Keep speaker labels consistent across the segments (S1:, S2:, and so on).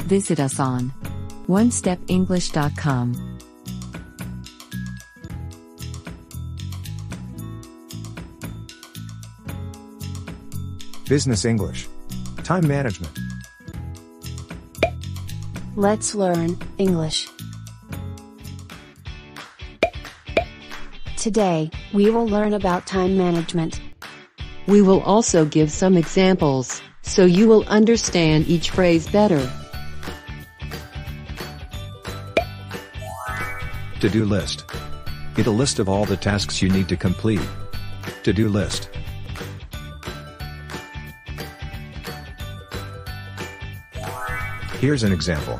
S1: Visit us on onestepenglish.com.
S2: Business English. Time management.
S3: Let's learn English. Today, we will learn about time management.
S4: We will also give some examples, so you will understand each phrase better.
S2: To-do list. Get a list of all the tasks you need to complete. To-do list. Here's an example.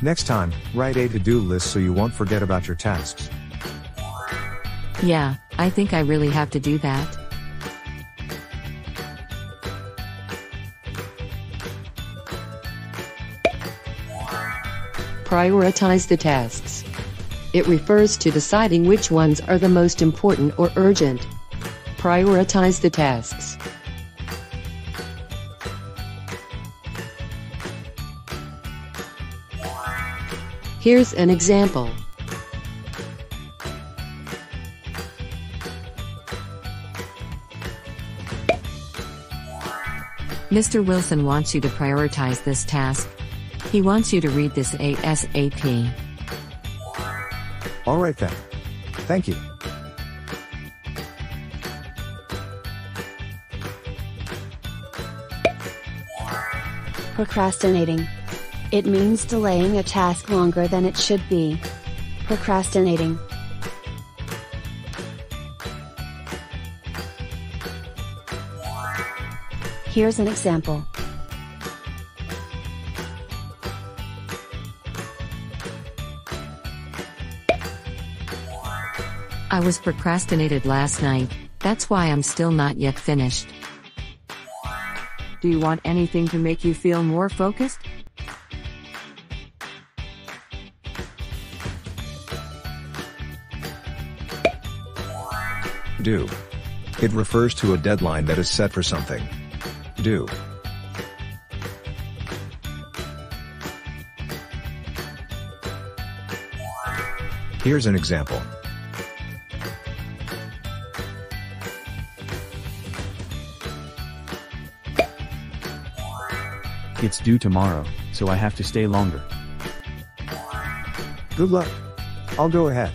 S2: Next time, write a to-do list so you won't forget about your tasks.
S1: Yeah, I think I really have to do that.
S4: Prioritize the tasks. It refers to deciding which ones are the most important or urgent. Prioritize the tasks. Here's an example.
S1: Mr. Wilson wants you to prioritize this task. He wants you to read this ASAP.
S2: All right then. Thank you.
S3: Procrastinating. It means delaying a task longer than it should be. Procrastinating. Here's an example.
S1: I was procrastinated last night, that's why I'm still not yet finished. Do you want anything to make you feel more focused?
S2: Due. It refers to a deadline that is set for something. Due. Here's an example.
S5: It's due tomorrow, so I have to stay longer.
S2: Good luck. I'll go ahead.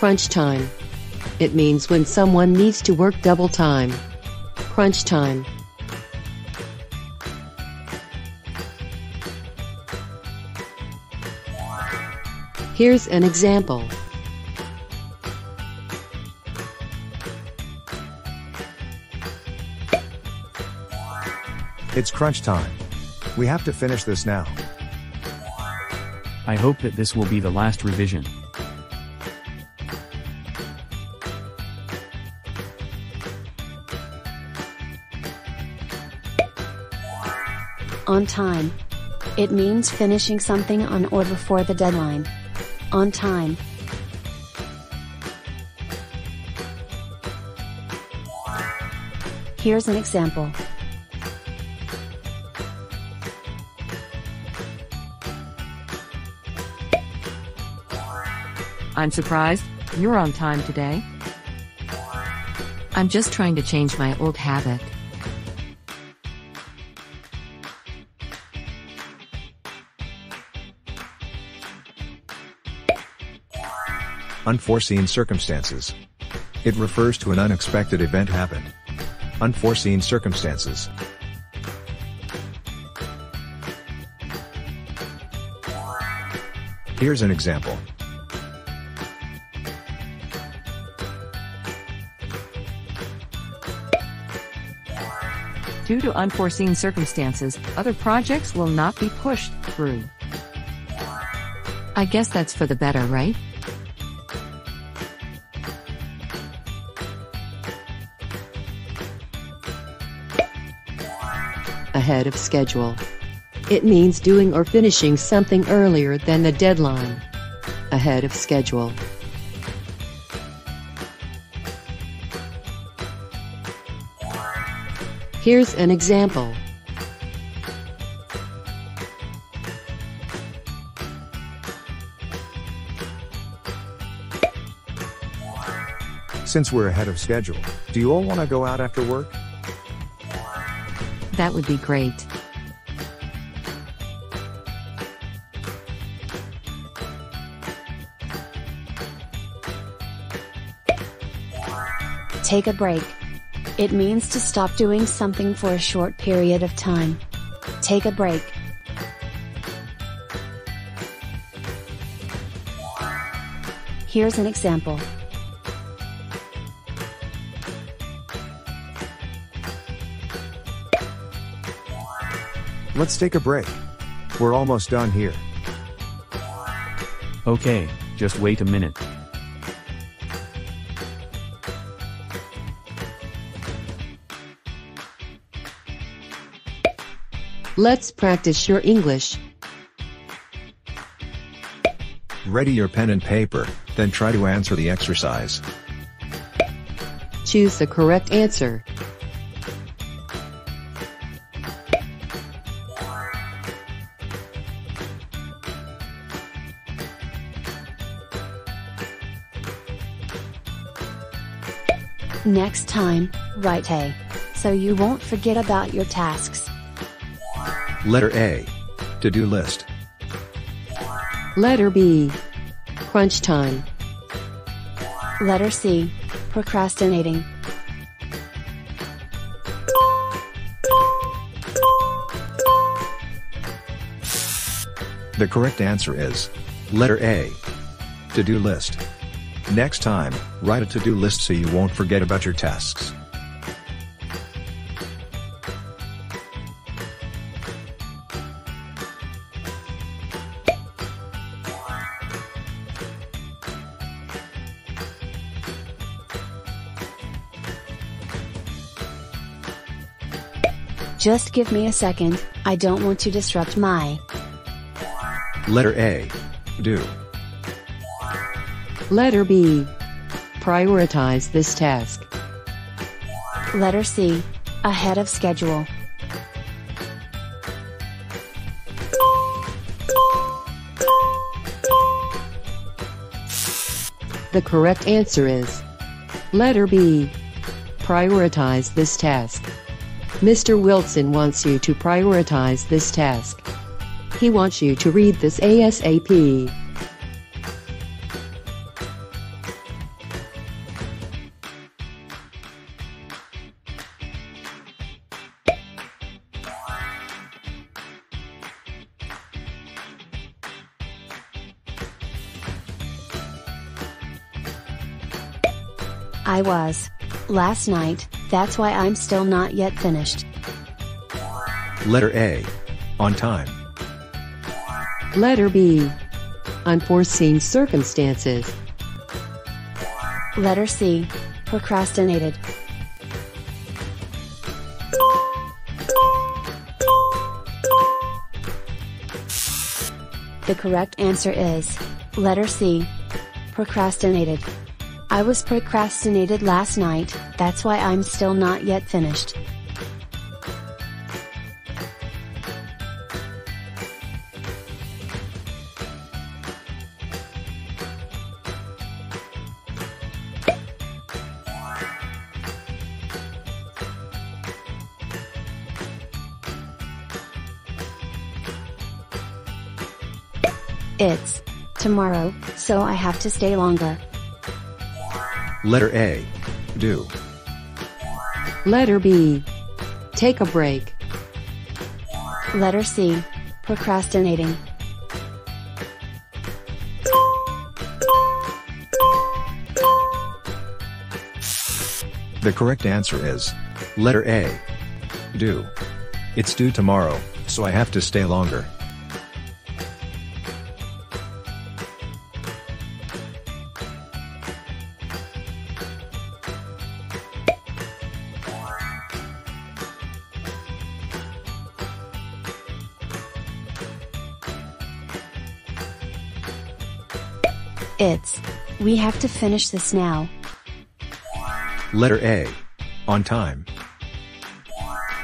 S4: Crunch time. It means when someone needs to work double time. Crunch time. Here's an example.
S2: It's crunch time. We have to finish this now.
S5: I hope that this will be the last revision.
S3: On time. It means finishing something on or before the deadline. On time. Here's an example.
S1: I'm surprised, you're on time today. I'm just trying to change my old habit.
S2: Unforeseen circumstances. It refers to an unexpected event happened. Unforeseen circumstances. Here's an example.
S1: Due to unforeseen circumstances, other projects will not be pushed through. I guess that's for the better, right?
S4: ahead of schedule. It means doing or finishing something earlier than the deadline. Ahead of schedule. Here's an example.
S2: Since we're ahead of schedule, do you all want to go out after work?
S1: That would be great.
S3: Take a break. It means to stop doing something for a short period of time. Take a break. Here's an example.
S2: Let's take a break. We're almost done here.
S5: Okay, just wait a minute.
S4: Let's practice your English.
S2: Ready your pen and paper, then try to answer the exercise.
S4: Choose the correct answer.
S3: Next time, write A, so you won't forget about your tasks.
S2: Letter A. To-do list.
S4: Letter B. Crunch time.
S3: Letter C, procrastinating.
S2: The correct answer is letter A. To-do list. Next time, write a to-do list so you won't forget about your tasks.
S3: Just give me a second, I don't want to disrupt my.
S2: Letter A. Do.
S4: Letter B. Prioritize this task.
S3: Letter C, ahead of schedule.
S4: The correct answer is letter B. Prioritize this task. Mr. Wilson wants you to prioritize this task. He wants you to read this ASAP.
S3: I was. Last night, that's why I'm still not yet finished.
S2: Letter A. On time.
S4: Letter B. Unforeseen circumstances.
S3: Letter C, procrastinated. The correct answer is letter C, procrastinated. I was procrastinated last night, that's why I'm still not yet finished. It's tomorrow, so I have to stay longer.
S2: Letter A. Do.
S4: Letter B. Take a break.
S3: Letter C, procrastinating.
S2: The correct answer is letter A. Do. It's due tomorrow, so I have to stay longer.
S3: It's. We have to finish this now.
S2: Letter A. On time.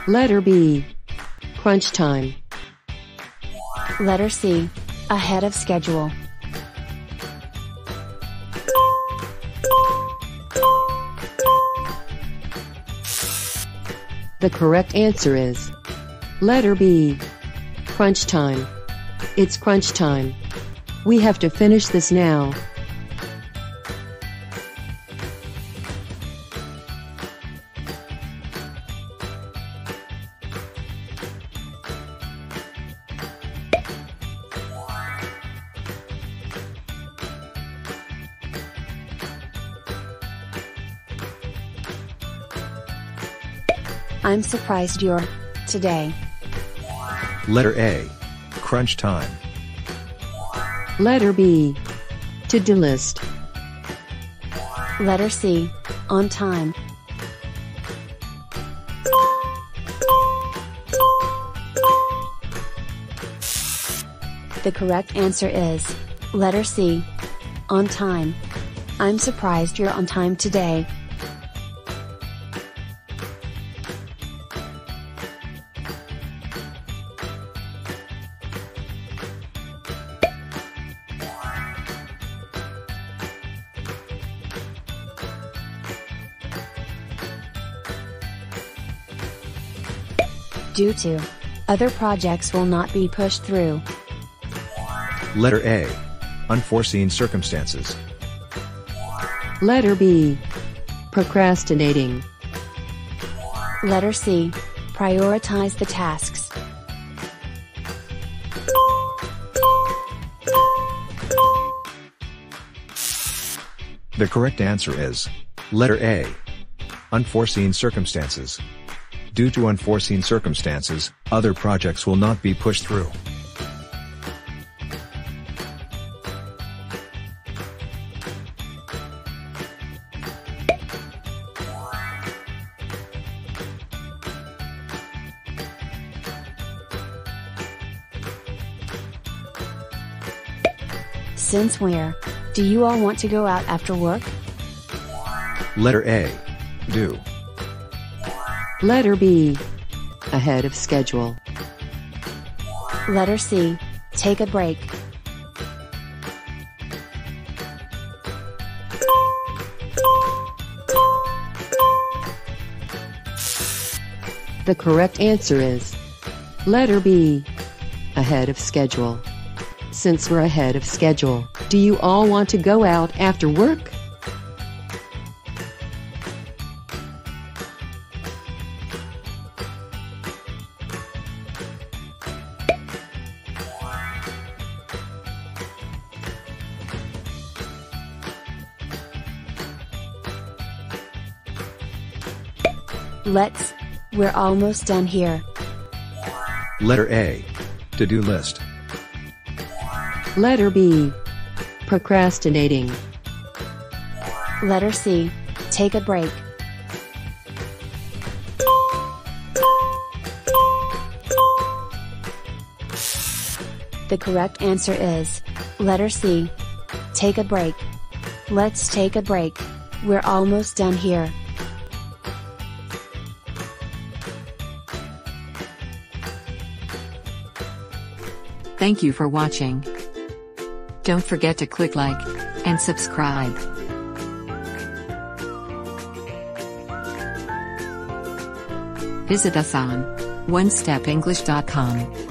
S4: Letter B. Crunch time.
S3: Letter C. Ahead of schedule.
S4: The correct answer is letter B. Crunch time. It's crunch time. We have to finish this now.
S3: I'm surprised you're today.
S2: Letter A. Crunch time.
S4: Letter B. To-do list.
S3: Letter C. On time. The correct answer is letter C. On time. I'm surprised you're on time today. Due to. Other projects will not be pushed through.
S2: Letter A. Unforeseen circumstances.
S4: Letter B. Procrastinating.
S3: Letter C. Prioritize the tasks.
S2: The correct answer is letter A. Unforeseen circumstances. Due to unforeseen circumstances, other projects will not be pushed through.
S3: Since where do you all want to go out after work?
S2: Letter A. Do.
S4: Letter B. Ahead of schedule.
S3: Letter C. Take a break.
S4: The correct answer is letter B. Ahead of schedule. Since we're ahead of schedule, do you all want to go out after work?
S3: Let's. We're almost done here.
S2: Letter A. To-do list.
S4: Letter B. Procrastinating.
S3: Letter C. Take a break. The correct answer is letter C. Take a break. Let's take a break. We're almost done here.
S1: Thank you for watching. Don't forget to click like and subscribe. Visit us on onestepenglish.com.